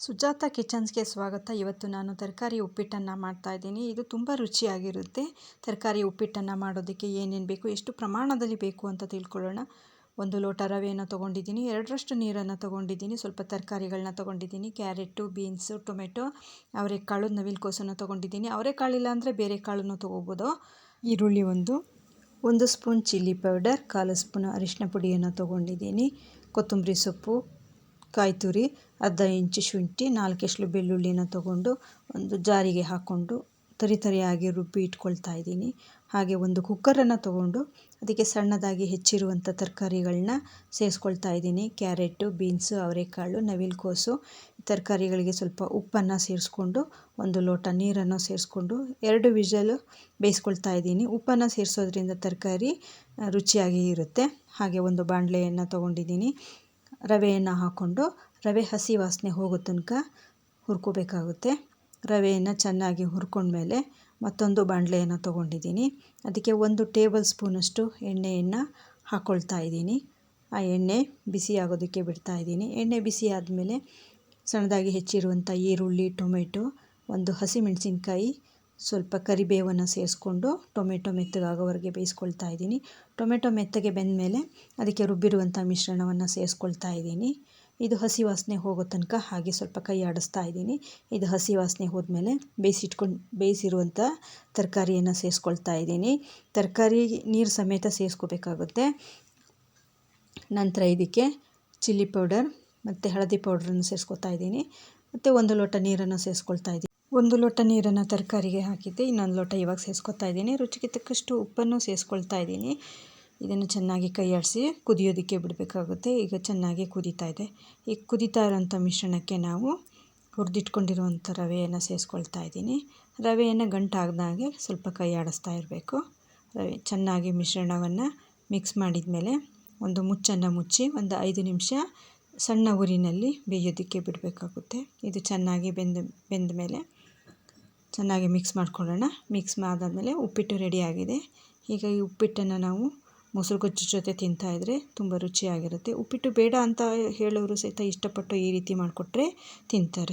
ಸುಜಾತ ಕಿಚನ್ಸ್ಗೆ ಸ್ವಾಗತ. ಇವತ್ತು ನಾನು ತರಕಾರಿ ಉಪ್ಪಿಟ್ಟನ್ನು ಮಾಡ್ತಾಯಿದ್ದೀನಿ. ಇದು ತುಂಬ ರುಚಿಯಾಗಿರುತ್ತೆ. ತರಕಾರಿ ಉಪ್ಪಿಟ್ಟನ್ನು ಮಾಡೋದಕ್ಕೆ ಏನೇನು ಬೇಕು, ಎಷ್ಟು ಪ್ರಮಾಣದಲ್ಲಿ ಬೇಕು ಅಂತ ತಿಳ್ಕೊಳ್ಳೋಣ. 1 ಲೋಟ ರವೆಯನ್ನು ತೊಗೊಂಡಿದ್ದೀನಿ, 2ರಷ್ಟು ನೀರನ್ನು ತೊಗೊಂಡಿದ್ದೀನಿ, ಸ್ವಲ್ಪ ತರಕಾರಿಗಳನ್ನ ತೊಗೊಂಡಿದ್ದೀನಿ. ಕ್ಯಾರೆಟು, ಬೀನ್ಸು, ಟೊಮೆಟೊ, ಅವರೆಕಾಳು, ನವಿಲುಕೋಸನ್ನು ತೊಗೊಂಡಿದ್ದೀನಿ. ಅವರೆಕಾಳಿಲ್ಲ ಅಂದರೆ ಬೇರೆ ಕಾಳನ್ನು ತೊಗೋಬೋದು. ಈರುಳ್ಳಿ 1 ಸ್ಪೂನ್ ಚಿಲ್ಲಿ ಪೌಡರ್, 1/4 ಸ್ಪೂನ್ ಅರಿಶಿನ ಪುಡಿಯನ್ನು ತೊಗೊಂಡಿದ್ದೀನಿ. ಕೊತ್ತಂಬರಿ ಸೊಪ್ಪು, ಕಾಯಿ ತುರಿ, ಅರ್ಧ ಇಂಚು ಶುಂಠಿ, 4 ಎಸಳು ಬೆಳ್ಳುಳ್ಳಿನ ತೊಗೊಂಡು ಒಂದು ಜಾರಿಗೆ ಹಾಕ್ಕೊಂಡು ತರಿಯಾಗಿ ರುಬ್ಬಿ ಇಟ್ಕೊಳ್ತಾ ಇದ್ದೀನಿ. ಹಾಗೆ ಒಂದು ಕುಕ್ಕರನ್ನು ತೊಗೊಂಡು ಅದಕ್ಕೆ ಸಣ್ಣದಾಗಿ ಹೆಚ್ಚಿರುವಂಥ ತರಕಾರಿಗಳನ್ನ ಸೇರಿಸ್ಕೊಳ್ತಾ ಇದ್ದೀನಿ. ಕ್ಯಾರೆಟು, ಬೀನ್ಸು, ಅವರೆಕಾಳು, ನವಿಲುಕೋಸು ತರಕಾರಿಗಳಿಗೆ ಸ್ವಲ್ಪ ಉಪ್ಪನ್ನು ಸೇರಿಸ್ಕೊಂಡು 1 ಲೋಟ ನೀರನ್ನು ಸೇರಿಸ್ಕೊಂಡು 2 ವಿಷಲು ಬೇಯಿಸ್ಕೊಳ್ತಾ ಇದ್ದೀನಿ. ಉಪ್ಪನ್ನು ಸೇರಿಸೋದ್ರಿಂದ ತರಕಾರಿ ರುಚಿಯಾಗಿ ಇರುತ್ತೆ. ಹಾಗೆ ಒಂದು ಬಾಣಲೆಯನ್ನು ತೊಗೊಂಡಿದ್ದೀನಿ. ರವೆಯನ್ನು ಹಾಕ್ಕೊಂಡು ರವೆ ಹಸಿ ವಾಸನೆ ಹೋಗೋ ತನಕ ಹುರ್ಕೋಬೇಕಾಗುತ್ತೆ. ರವೆಯನ್ನು ಚೆನ್ನಾಗಿ ಹುರ್ಕೊಂಡ್ಮೇಲೆ ಮತ್ತೊಂದು ಬಾಣಲೆಯನ್ನು ತೊಗೊಂಡಿದ್ದೀನಿ. ಅದಕ್ಕೆ 1 ಟೇಬಲ್ ಸ್ಪೂನಷ್ಟು ಎಣ್ಣೆಯನ್ನು ಹಾಕ್ಕೊಳ್ತಾ ಇದ್ದೀನಿ. ಆ ಎಣ್ಣೆ ಬಿಸಿ ಆಗೋದಕ್ಕೆ ಬಿಡ್ತಾ ಇದ್ದೀನಿ. ಎಣ್ಣೆ ಬಿಸಿ ಆದಮೇಲೆ ಸಣ್ಣದಾಗಿ ಹೆಚ್ಚಿರುವಂಥ ಈರುಳ್ಳಿ, ಟೊಮೆಟೊ, 1 ಹಸಿಮೆಣಸಿನ್ಕಾಯಿ, ಸ್ವಲ್ಪ ಕರಿಬೇವನ್ನು ಸೇರಿಸ್ಕೊಂಡು ಟೊಮೆಟೊ ಮೆತ್ತಗಾಗೋವರೆಗೆ ಬೇಯಿಸ್ಕೊಳ್ತಾ ಇದ್ದೀನಿ. ಟೊಮೆಟೊ ಮೆತ್ತಗೆ ಬೆಂದಮೇಲೆ ಅದಕ್ಕೆ ರುಬ್ಬಿರುವಂಥ ಮಿಶ್ರಣವನ್ನು ಸೇರಿಸ್ಕೊಳ್ತಾ ಇದ್ದೀನಿ. ಇದು ಹಸಿ ವಾಸನೆ ಹೋಗೋ ತನಕ ಹಾಗೆ ಸ್ವಲ್ಪ ಕೈ ಆಡಿಸ್ತಾ ಇದ್ದೀನಿ. ಇದು ಹಸಿ ವಾಸನೆ ಹೋದ್ಮೇಲೆ ಬೇಯಿಸಿರುವಂಥ ತರಕಾರಿಯನ್ನು ಸೇರಿಸ್ಕೊಳ್ತಾ ಇದ್ದೀನಿ. ತರಕಾರಿ ನೀರು ಸಮೇತ ಸೇರಿಸ್ಕೋಬೇಕಾಗುತ್ತೆ. ನಂತರ ಇದಕ್ಕೆ ಚಿಲ್ಲಿ ಪೌಡರ್ ಮತ್ತು ಹಳದಿ ಪೌಡ್ರನ್ನು ಸೇರಿಸ್ಕೊಳ್ತಾ ಇದ್ದೀನಿ. ಮತ್ತು 1 ಲೋಟ ನೀರನ್ನು ಸೇರಿಸ್ಕೊಳ್ತಾ ಇದ್ದೀನಿ. 1 ಲೋಟ ನೀರನ್ನು ತರಕಾರಿಗೆ ಹಾಕಿದ್ದೆ, ಇನ್ನೊಂದು ಲೋಟ ಇವಾಗ ಸೇರಿಸ್ಕೊಳ್ತಾ ಇದ್ದೀನಿ. ರುಚಿಗೆ ತಕ್ಕಷ್ಟು ಉಪ್ಪನ್ನು ಸೇರಿಸ್ಕೊಳ್ತಾ ಇದ್ದೀನಿ. ಇದನ್ನು ಚೆನ್ನಾಗಿ ಕೈ ಆಡಿಸಿ ಕುದಿಯೋದಕ್ಕೆ ಬಿಡಬೇಕಾಗುತ್ತೆ. ಈಗ ಚೆನ್ನಾಗಿ ಕುದೀತಾ ಇದೆ. ಈ ಕುದೀತಾ ಇರೋಂಥ ಮಿಶ್ರಣಕ್ಕೆ ನಾವು ಹುರಿದಿಟ್ಕೊಂಡಿರುವಂಥ ರವೆಯನ್ನು ಸೇರಿಸ್ಕೊಳ್ತಾ ಇದ್ದೀನಿ. ರವೆಯನ್ನು ಗಂಟಾಗ್ದಾಗೆ ಸ್ವಲ್ಪ ಕೈ ಆಡಿಸ್ತಾ ಇರಬೇಕು. ರವೆ ಚೆನ್ನಾಗಿ ಮಿಶ್ರಣವನ್ನು ಮಿಕ್ಸ್ ಮಾಡಿದ ಮೇಲೆ ಒಂದು ಮುಚ್ಚನ್ನು ಮುಚ್ಚಿ 5 ನಿಮಿಷ ಸಣ್ಣ ಉರಿನಲ್ಲಿ ಬೇಯೋದಕ್ಕೆ ಬಿಡಬೇಕಾಗುತ್ತೆ. ಇದು ಚೆನ್ನಾಗಿ ಬೆಂದ ಮೇಲೆ ಚೆನ್ನಾಗಿ ಮಿಕ್ಸ್ ಮಾಡ್ಕೊಳ್ಳೋಣ. ಮಿಕ್ಸ್ ಆದಮೇಲೆ ಉಪ್ಪಿಟ್ಟು ರೆಡಿಯಾಗಿದೆ. ಈಗ ಈ ಉಪ್ಪಿಟ್ಟನ್ನು ನಾವು ಮೊಸರು ಗೊಜ್ಜು ಜೊತೆ ತಿಂತಾಯಿದ್ರೆ ತುಂಬ ರುಚಿಯಾಗಿರುತ್ತೆ. ಉಪ್ಪಿಟ್ಟು ಬೇಡ ಅಂತ ಹೇಳೋರು ಸಹಿತ ಇಷ್ಟಪಟ್ಟು ಈ ರೀತಿ ಮಾಡಿಕೊಟ್ರೆ ತಿಂತಾರೆ.